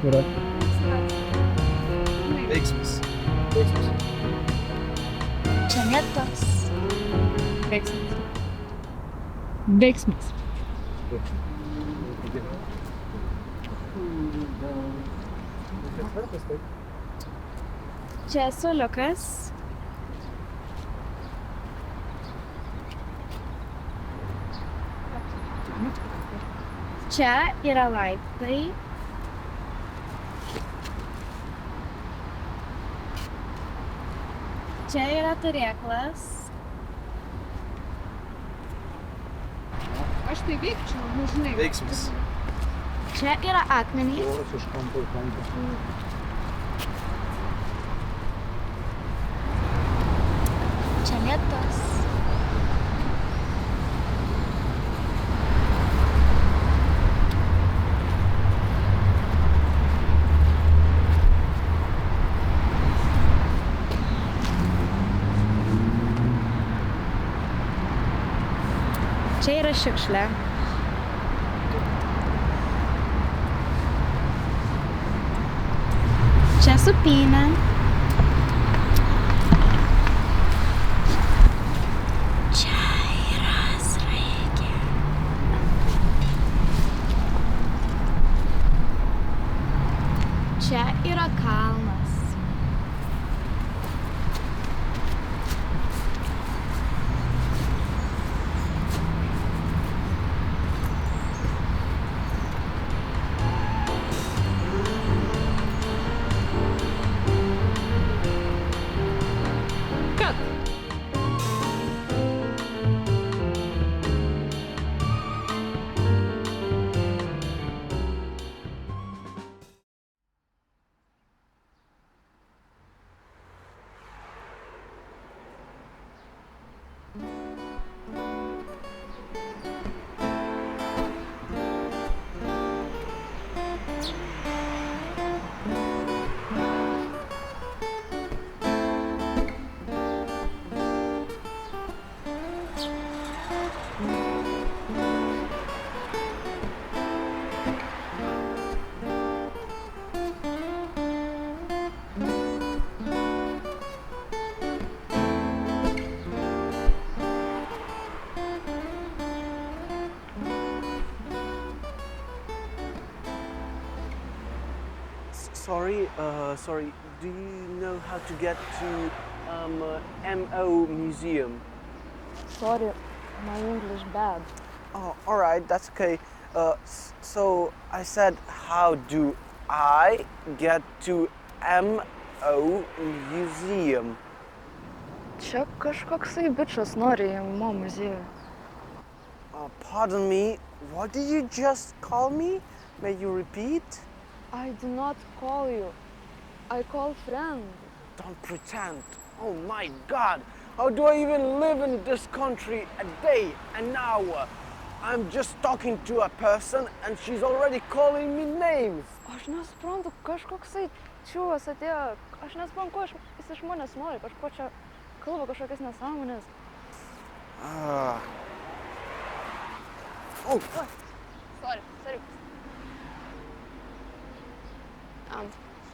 yra? Veiksmas. Veiksmas. Čia ne tas. Veiksmas. Veiksmas. Čia suoliukas. Čia yra laiptai. Čia yra turėklas. Aš tai veikčiau, žinai. Veiksmas. Čia yra akmenys. Oras iš kampo į kampą. Čia ne tas. Čia yra šiukšlė. Čia supynė. Čia yra sraigė. Čia yra kalnas. Kad? Sorry. Do you know how to get to MO Museum? Sorry, my English bad. Oh, all right, that's okay. So I said, how do I get to MO Museum? Čia kažkoksai bičas nori į mo muziejų. Pardon me, what did you just call me? May you repeat? I do not call you. I call friend. Don't pretend. Oh my God, how do I even live in this country a day, an hour? I'm just talking to a person and she's already calling me names. Aš nesuprantu, kažkoksai čiūvas atėjo. Aš nesuprantu, ko jis iš manęs nori. Kažko čia kalba kažkokias nesąmonės. Oh, Sorry.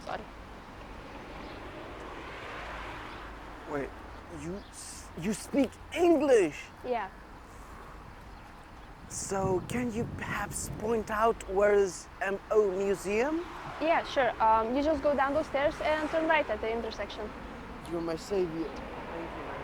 Sorry. wait, you speak English? Yeah. So can you perhaps point out where is MO Museum? Yeah, sure. You just go down those stairs and turn right at the intersection. You're my savior. Thank you, man.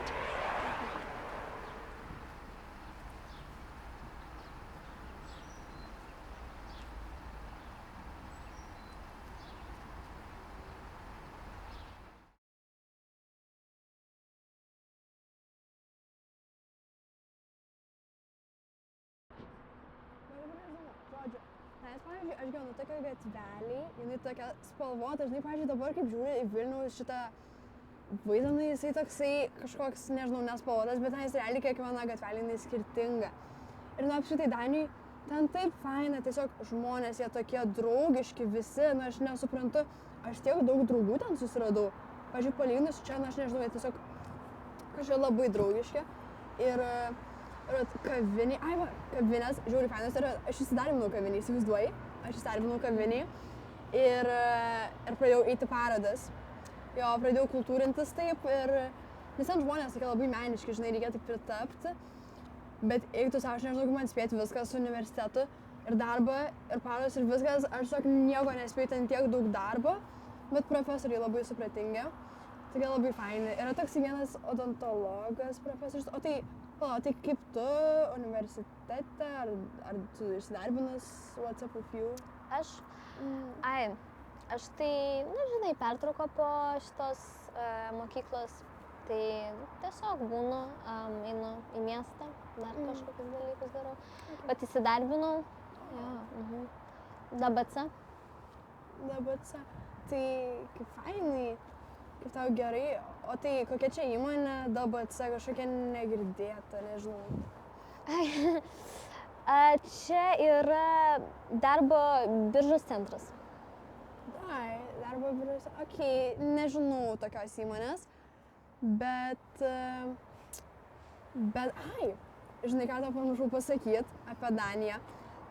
Nes, pavyzdžiui, aš gyvenu tokia gatvelė, jinai tokia spalvota, žinai, pavyzdžiui, dabar kaip žiūri į Vilnių šitą vaizdą, jisai toksai kažkoks, nežinau, nespalvotas, bet ten jis realiai kiekviena gatvelė jinai skirtinga. Ir nu, apskritai Danijoj ten taip faina, tiesiog žmonės, jie tokie draugiški visi, nu aš nesuprantu, aš tiek daug draugų ten susiradau. Pavyzdžiui, palyginus čia, nu aš nežinau, jie tiesiog kažkaip labai draugiški. Ir kavinė, kavinės žiauriai fainos, ir aš įsidarbinau kavinėj, įsivaizduoji, aš įsidarbinau kavinėj ir pradėjau eiti parodas. Jo, pradėjau kultūrintis taip ir, nes ten žmonės tokie labai meniški, žinai, reikia tik pritapti. Bet eik tu savo, aš nežinau, kaip man spėti viskas su universitetu ir darbą, ir parodas ir viskas, aš tiesiog nieko nespėjau, ten tiek daug darbo, bet profesoriai labai supratingi, tokie labai faini. Yra toks vienas odontologas profesorius, o tai kaip tu universitete, ar tu įsidarbinus, what's up with you? Aš tai, žinai, pertrauko po šitos mokyklos, tai tiesiog būnu, einu į miestą, dar kažkokius dalykus darau, bet įsidarbinau, DBC. DBC, tai kaip fainai, kaip tau gerai, o tai kokia čia įmonė DBC, kažkokia negirdėta, nežinau. Čia yra darbo biržos centras. Darbo biržos, nežinau tokios įmonės, bet, žinai, ką tau pamiršau pasakyti apie Daniją.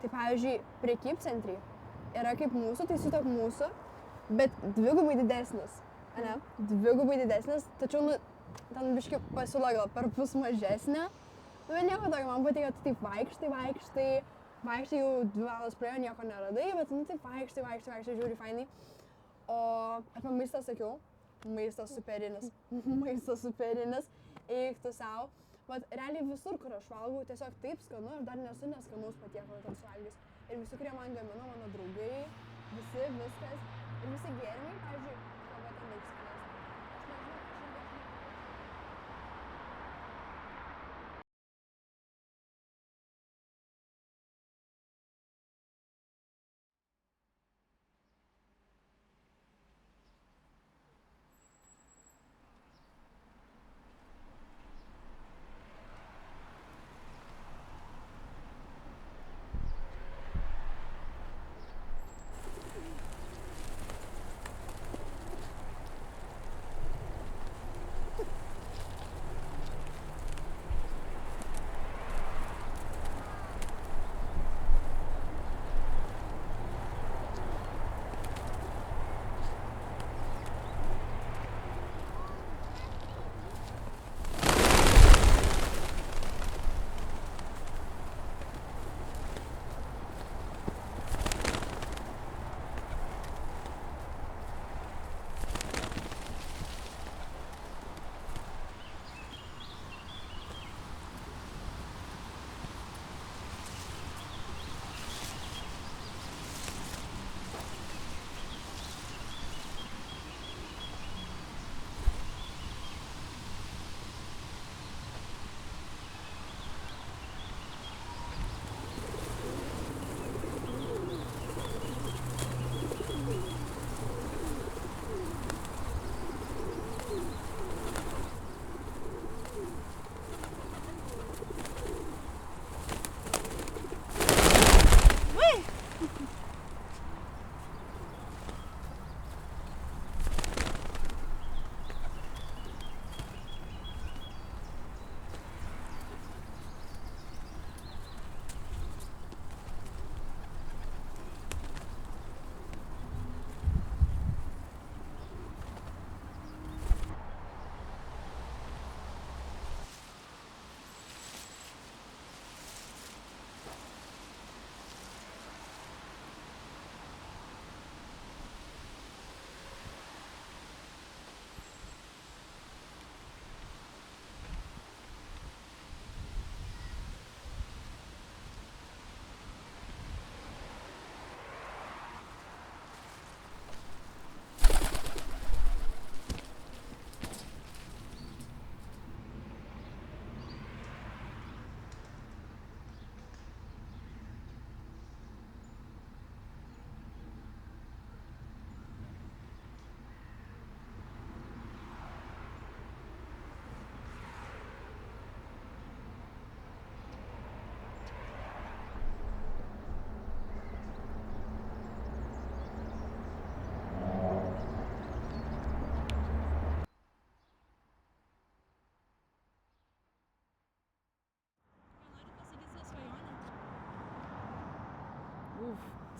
Tai pavyzdžiui, prekybcentriai yra kaip mūsų, tai sutok mūsų, bet dvigubai didesnis, ane? Dvigubai didesnis, tačiau, ten biškai pasiūla gal per pus mažesnė. Bet nieko tokio, man patinka, tu taip vaikštai, jau 2 valandas praėjo, nieko neradai, bet taip vaikštai, žiūri fainai. O apie maistą sakiau, maistas superinis, eik tu savo. Bet realiai visur, kur aš valgau, tiesiog taip skanu, aš dar nesu neskanaus patiekalo ten suvalgius. Ir visi, kurie man gamino, mano draugai, visi, viskas. Ir visi gėrimai, pavyzdžiui, kava ten daug skanės.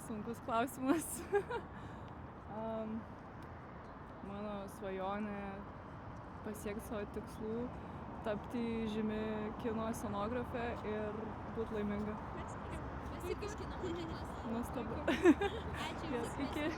Sunkus klausimas. Mano svajonė pasiekti savo tikslų, tapti žymi kino scenografė ir būti laiminga. Mes iš kino mokyklos. Nuostabu. Ačiū. Yes, iki.